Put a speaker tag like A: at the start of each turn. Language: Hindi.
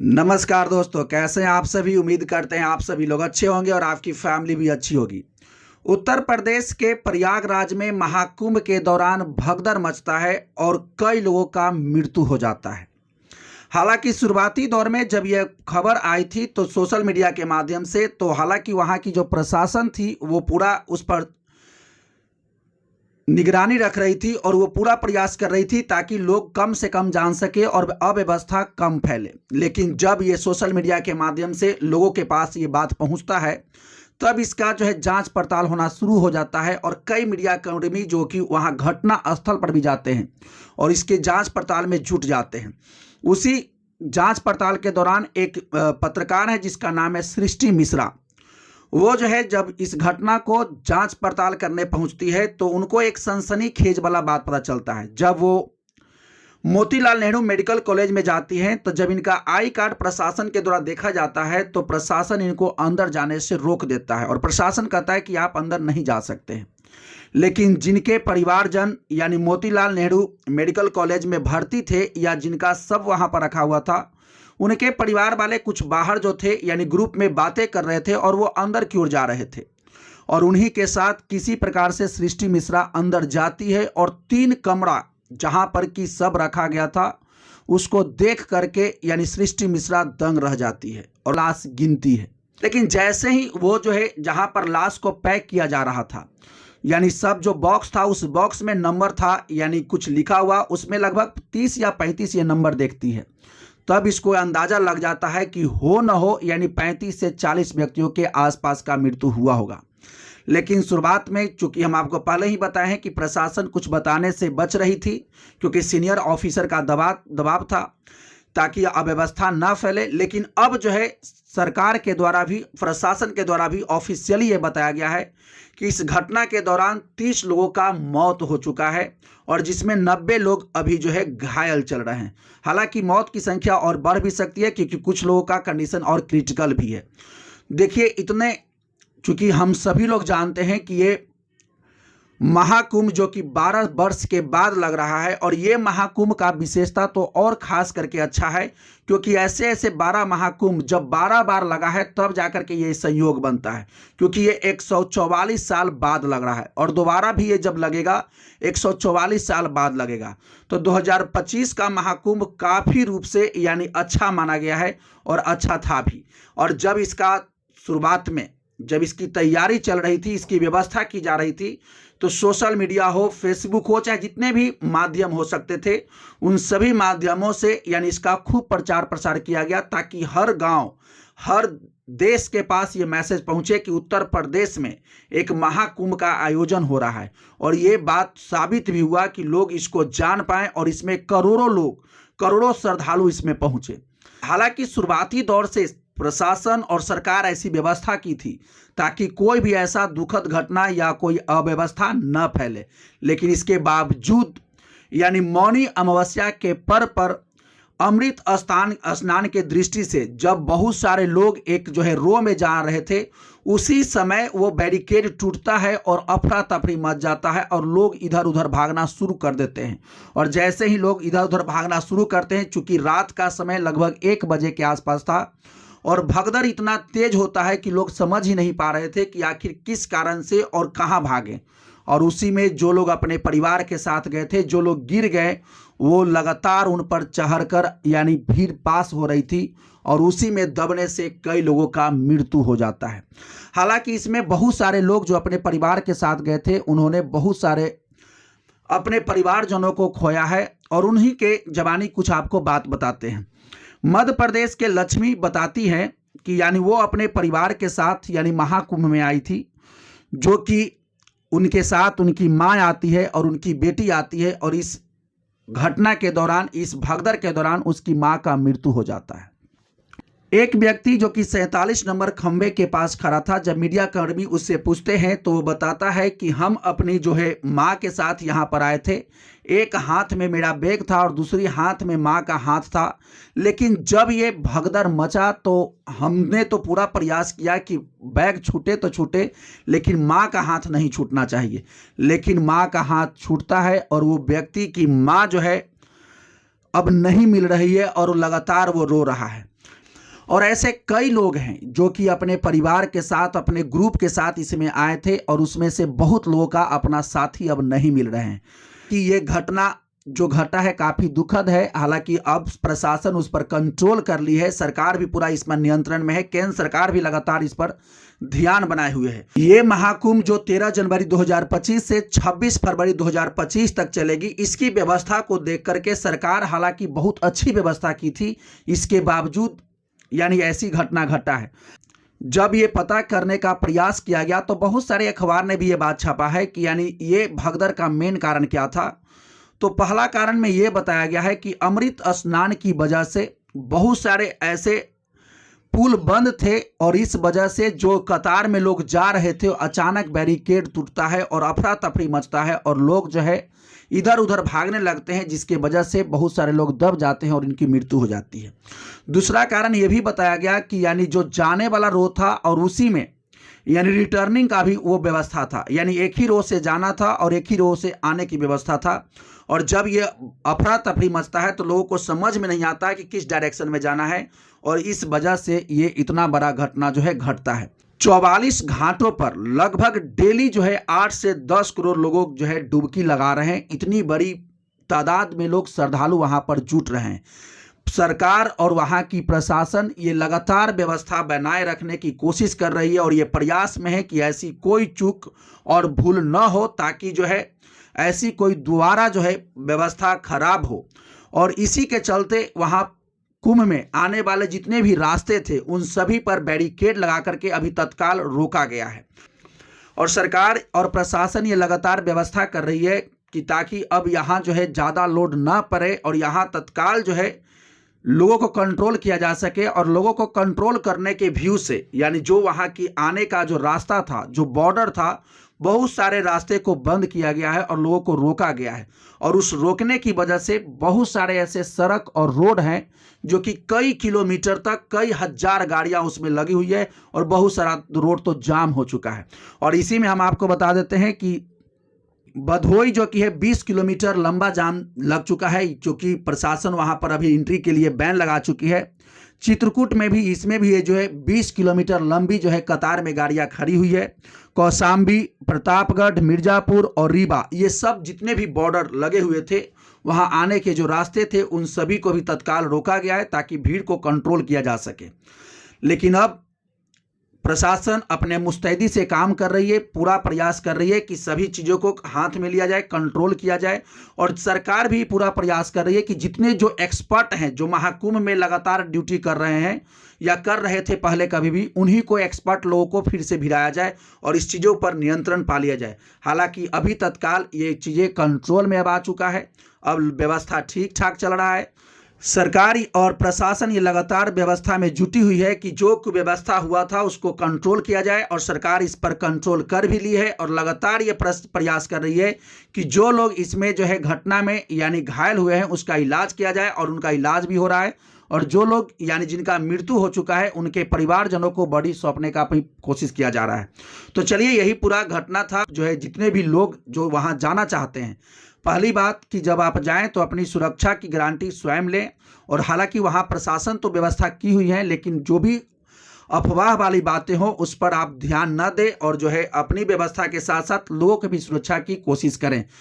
A: नमस्कार दोस्तों, कैसे हैं आप सभी। उम्मीद करते हैं आप सभी लोग अच्छे होंगे और आपकी फैमिली भी अच्छी होगी। उत्तर प्रदेश के प्रयागराज में महाकुंभ के दौरान भगदड़ मचता है और कई लोगों का मृत्यु हो जाता है। हालांकि शुरुआती दौर में जब यह खबर आई थी तो सोशल मीडिया के माध्यम से, तो हालांकि वहां की जो प्रशासन थी वो पूरा उस पर निगरानी रख रही थी और वो पूरा प्रयास कर रही थी ताकि लोग कम से कम जान सके और अव्यवस्था कम फैले। लेकिन जब ये सोशल मीडिया के माध्यम से लोगों के पास ये बात पहुंचता है तब इसका जो है जांच पड़ताल होना शुरू हो जाता है और कई मीडिया कर्मी जो कि वहां घटना स्थल पर भी जाते हैं और इसके जांच पड़ताल में जुट जाते हैं। उसी जांच पड़ताल के दौरान एक पत्रकार है जिसका नाम है सृष्टि मिश्रा। वो जो है जब इस घटना को जांच पड़ताल करने पहुंचती है तो उनको एक सनसनीखेज वाला बात पता चलता है। जब वो मोतीलाल नेहरू मेडिकल कॉलेज में जाती हैं तो जब इनका आई कार्ड प्रशासन के द्वारा देखा जाता है तो प्रशासन इनको अंदर जाने से रोक देता है और प्रशासन कहता है कि आप अंदर नहीं जा सकते हैं। लेकिन जिनके परिवारजन यानी मोतीलाल नेहरू मेडिकल कॉलेज में भर्ती थे या जिनका सब वहां पर रखा हुआ था, उनके परिवार वाले कुछ बाहर जो थे यानी ग्रुप में बातें कर रहे थे और वो अंदर की ओर जा रहे थे और उन्हीं के साथ किसी प्रकार से सृष्टि मिश्रा अंदर जाती है और 3 कमरा जहां पर कि सब रखा गया था उसको देख करके यानी सृष्टि मिश्रा दंग रह जाती है और लाश गिनती है। लेकिन जैसे ही वो जो है जहां पर लाश को पैक किया जा रहा था यानी सब जो बॉक्स था उस बॉक्स में नंबर था यानी कुछ लिखा हुआ, उसमें लगभग 30 या 35 ये नंबर देखती है। तब इसको अंदाजा लग जाता है कि हो न हो यानी 35 से 40 व्यक्तियों के आसपास का मृत्यु हुआ होगा। लेकिन शुरुआत में चूंकि हम आपको पहले ही बताए हैं कि प्रशासन कुछ बताने से बच रही थी क्योंकि सीनियर ऑफिसर का दबाव था ताकि अव्यवस्था ना फैले। लेकिन अब जो है सरकार के द्वारा भी, प्रशासन के द्वारा भी ऑफिशियली ये बताया गया है कि इस घटना के दौरान 30 लोगों का मौत हो चुका है और जिसमें 90 लोग अभी जो है घायल चल रहे हैं। हालांकि मौत की संख्या और बढ़ भी सकती है क्योंकि कुछ लोगों का कंडीशन और क्रिटिकल भी है। देखिए, इतने चूंकि हम सभी लोग जानते हैं कि ये महाकुंभ जो कि 12 वर्ष के बाद लग रहा है और ये महाकुंभ का विशेषता तो और खास करके अच्छा है क्योंकि ऐसे ऐसे 12 महाकुंभ जब 12 बार लगा है तब जाकर के ये संयोग बनता है, क्योंकि ये 144 साल बाद लग रहा है और दोबारा भी ये जब लगेगा 144 साल बाद लगेगा। तो 2025 का महाकुंभ काफ़ी रूप से यानी अच्छा माना गया है और अच्छा था भी। और जब इसका शुरुआत में जब इसकी तैयारी चल रही थी, इसकी व्यवस्था की जा रही थी, तो सोशल मीडिया हो, फेसबुक हो, चाहे जितने भी माध्यम हो सकते थे उन सभी माध्यमों से यानी इसका खूब प्रचार प्रसार किया गया ताकि हर गांव, हर देश के पास ये मैसेज पहुंचे कि उत्तर प्रदेश में एक महाकुंभ का आयोजन हो रहा है। और ये बात साबित भी हुआ कि लोग इसको जान पाएं और इसमें करोड़ों लोग, करोड़ों श्रद्धालु इसमें पहुंचे। हालांकि शुरुआती दौर से प्रशासन और सरकार ऐसी व्यवस्था की थी ताकि कोई भी ऐसा दुखद घटना या कोई अव्यवस्था न फैले। लेकिन इसके बावजूद यानी मौनी अमावस्या के पर्व पर अमृत स्नान के दृष्टि से जब बहुत सारे लोग एक जो है रो में जा रहे थे, उसी समय वो बैरिकेड टूटता है और अफरा तफरी मच जाता है और लोग इधर उधर भागना शुरू कर देते हैं। और जैसे ही लोग इधर उधर भागना शुरू करते हैं, चूंकि रात का समय लगभग 1 बजे के आसपास था और भगदड़ इतना तेज होता है कि लोग समझ ही नहीं पा रहे थे कि आखिर किस कारण से और कहाँ भागें। और उसी में जो लोग अपने परिवार के साथ गए थे, जो लोग गिर गए, वो लगातार उन पर चढ़कर यानी भीड़ पास हो रही थी और उसी में दबने से कई लोगों का मृत्यु हो जाता है। हालांकि इसमें बहुत सारे लोग जो अपने परिवार के साथ गए थे उन्होंने बहुत सारे अपने परिवारजनों को खोया है और उन्हीं के जवानी कुछ आपको बात बताते हैं। मध्य प्रदेश के लक्ष्मी बताती हैं कि यानी वो अपने परिवार के साथ यानी महाकुंभ में आई थी, जो कि उनके साथ उनकी माँ आती है और उनकी बेटी आती है और इस घटना के दौरान, इस भगदड़ के दौरान उसकी माँ का मृत्यु हो जाता है। एक व्यक्ति जो कि 47 नंबर खंबे के पास खड़ा था, जब मीडिया कर्मी उससे पूछते हैं तो वो बताता है कि हम अपनी जो है माँ के साथ यहाँ पर आए थे। एक हाथ में मेरा बैग था और दूसरी हाथ में माँ का हाथ था। लेकिन जब ये भगदड़ मचा तो हमने तो पूरा प्रयास किया कि बैग छूटे तो छूटे लेकिन माँ का हाथ नहीं छूटना चाहिए। लेकिन माँ का हाथ छूटता है और वो व्यक्ति की माँ जो है अब नहीं मिल रही है और लगातार वो रो रहा है। और ऐसे कई लोग हैं जो कि अपने परिवार के साथ, अपने ग्रुप के साथ इसमें आए थे और उसमें से बहुत लोगों का अपना साथी अब नहीं मिल रहे हैं। कि ये घटना जो घटा है काफ़ी दुखद है। हालांकि अब प्रशासन उस पर कंट्रोल कर ली है, सरकार भी पूरा इसमें नियंत्रण में है, केंद्र सरकार भी लगातार इस पर ध्यान बनाए हुए है। ये महाकुंभ जो 13 जनवरी 2025 से 26 फरवरी 2025 तक चलेगी, इसकी व्यवस्था को देख करके सरकार हालांकि बहुत अच्छी व्यवस्था की थी, इसके बावजूद यानी ऐसी घटना घटा है। जब ये पता करने का प्रयास किया गया तो बहुत सारे अखबार ने भी ये बात छापा है कि यानी ये भगदड़ का मेन कारण क्या था। तो पहला कारण में ये बताया गया है कि अमृत स्नान की वजह से बहुत सारे ऐसे पुल बंद थे और इस वजह से जो कतार में लोग जा रहे थे अचानक बैरिकेड टूटता है और अफरा तफरी मचता है और लोग जो है इधर उधर भागने लगते हैं, जिसके वजह से बहुत सारे लोग दब जाते हैं और इनकी मृत्यु हो जाती है। दूसरा कारण ये भी बताया गया कि यानी जो जाने वाला रो था और उसी में यानी रिटर्निंग का भी वो व्यवस्था था, यानी एक ही रो से जाना था और एक ही रो से आने की व्यवस्था था। और जब ये अफरा तफरी मचता है तो लोगों को समझ में नहीं आता है कि किस डायरेक्शन में जाना है और इस वजह से ये इतना बड़ा घटना जो है घटता है। 44 घाटों पर लगभग डेली जो है 8 से 10 करोड़ लोगों जो है डुबकी लगा रहे हैं। इतनी बड़ी तादाद में लोग श्रद्धालु वहां पर जुट रहे हैं। सरकार और वहां की प्रशासन ये लगातार व्यवस्था बनाए रखने की कोशिश कर रही है और ये प्रयास में है कि ऐसी कोई चूक और भूल न हो, ताकि जो है ऐसी कोई दोबारा जो है व्यवस्था खराब हो। और इसी के चलते वहां कुंभ में आने वाले जितने भी रास्ते थे उन सभी पर बैरिकेड लगा करके अभी तत्काल रोका गया है। और सरकार और प्रशासन ये लगातार व्यवस्था कर रही है कि ताकि अब यहाँ जो है ज़्यादा लोड ना पड़े और यहाँ तत्काल जो है लोगों को कंट्रोल किया जा सके। और लोगों को कंट्रोल करने के व्यू से यानी जो वहाँ की आने का जो रास्ता था, जो बॉर्डर था, बहुत सारे रास्ते को बंद किया गया है और लोगों को रोका गया है। और उस रोकने की वजह से बहुत सारे ऐसे सड़क और रोड हैं जो कि कई किलोमीटर तक कई हजार गाड़ियां उसमें लगी हुई है और बहुत सारा रोड तो जाम हो चुका है। और इसी में हम आपको बता देते हैं कि बधोई जो कि है 20 किलोमीटर लंबा जाम लग चुका है, क्योंकि प्रशासन वहां पर अभी एंट्री के लिए बैन लगा चुकी है। चित्रकूट में भी इसमें भी ये जो है 20 किलोमीटर लंबी जो है कतार में गाड़ियां खड़ी हुई है। कौशाम्बी, प्रतापगढ़, मिर्जापुर और रीवा, ये सब जितने भी बॉर्डर लगे हुए थे वहां आने के जो रास्ते थे उन सभी को भी तत्काल रोका गया है ताकि भीड़ को कंट्रोल किया जा सके। लेकिन अब प्रशासन अपने मुस्तैदी से काम कर रही है, पूरा प्रयास कर रही है कि सभी चीज़ों को हाथ में लिया जाए, कंट्रोल किया जाए। और सरकार भी पूरा प्रयास कर रही है कि जितने जो एक्सपर्ट हैं जो महाकुंभ में लगातार ड्यूटी कर रहे हैं या कर रहे थे पहले कभी भी, उन्हीं को एक्सपर्ट लोगों को फिर से भिड़ाया जाए और इस चीज़ों पर नियंत्रण पा लिया जाए। हालांकि अभी तत्काल ये चीज़ें कंट्रोल में अब आ चुका है, अब व्यवस्था ठीक ठाक चल रहा है। सरकार और प्रशासन ये लगातार व्यवस्था में जुटी हुई है कि जो व्यवस्था हुआ था उसको कंट्रोल किया जाए और सरकार इस पर कंट्रोल कर भी ली है और लगातार ये प्रयास कर रही है कि जो लोग इसमें जो है घटना में यानी घायल हुए हैं उसका इलाज किया जाए और उनका इलाज भी हो रहा है। और जो लोग यानी जिनका मृत्यु हो चुका है उनके परिवारजनों को बॉडी सौंपने का भी कोशिश किया जा रहा है। तो चलिए, यही पूरा घटना था। जो है जितने भी लोग जो वहाँ जाना चाहते हैं, पहली बात कि जब आप जाएं तो अपनी सुरक्षा की गारंटी स्वयं लें। और हालांकि वहां प्रशासन तो व्यवस्था की हुई है, लेकिन जो भी अफवाह वाली बातें हो उस पर आप ध्यान न दें और जो है अपनी व्यवस्था के साथ साथ लोगों की भी सुरक्षा की कोशिश करें,